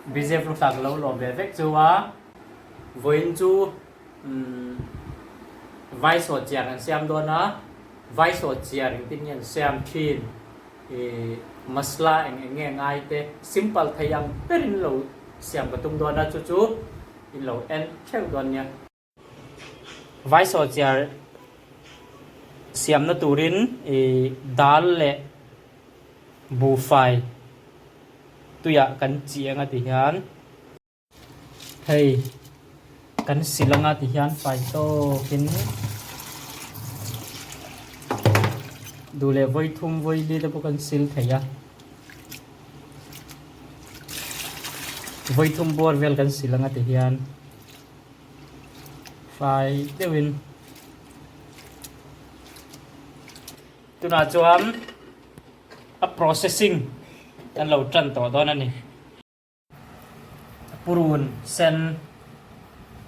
BJ lúc sạc lâu lò về vết chú á với chú vai sổ chèกันxem đó na vai sổ chèกันtin nhận xem tin masla anh nghe ngay te simple thay yang perin lâu xem cái tung đó na chú in lâu en theo đó nha vai sổ chè xem nó turin dal le bu phai tuya kan chiang ati hian hei kan silanga ti hian fai to kin dule voi thum voi li da kan sil theya voi thum bor vel kan silanga ti hian fai dewin tuna chuan a processing kan lo tran to don ani purun sen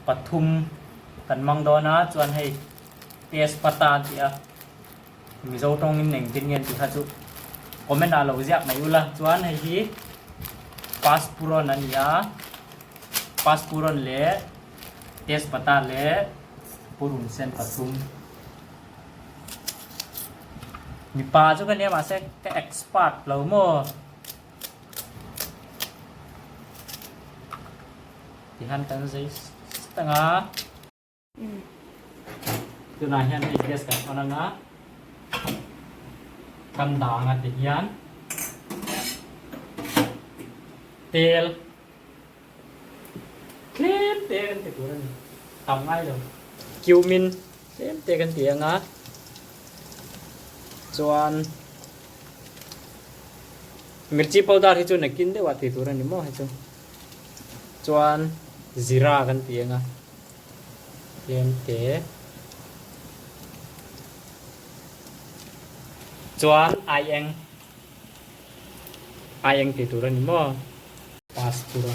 pathum kan mang do na chuan hei tespata ti a mi zo tong in neng tin ngen ti kha chu comment a lo ziak mai ula chuan hei hi paspuron ania paspuron le tespata le purun sen pathum mi pa chu kan ne ma se ka expert lo mo thì hắn tăng giấy tăng á từ này hắn đi gas cả con á cầm đỏ ngắt thì hắn tel clip tel thì của nó tầm ngay rồi cumin tel tel cái tiếng á chuan mirchi powder hi chu nakin de wa ti tur ani mo ha chu chuan zira kan tiếng à em té chuan ai anh thì tụi anh mua pastura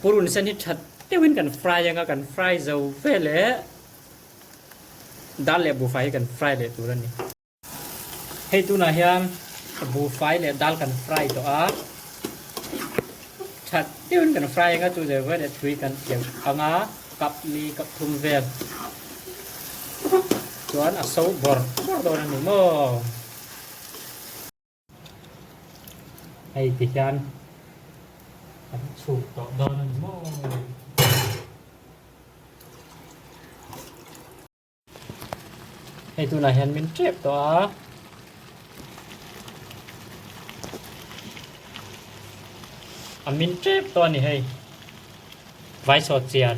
purun sen hit thật tiêu hình cần fry yang cần fry dầu phê lẽ đã lẽ bù phái cần fry lẽ tụi này hay tu này hiang bù phái lẽ đã cần fry to á thật tiêu hình cần fry yang chú giờ với để tùy cần kiểu ang á cặp mi cặp thum về chuan à sấu bor đồ này mò hay thì chan sụp tọt đó là mò hay tu này hiện mình chép đó mình chép to này hay vai sọt chè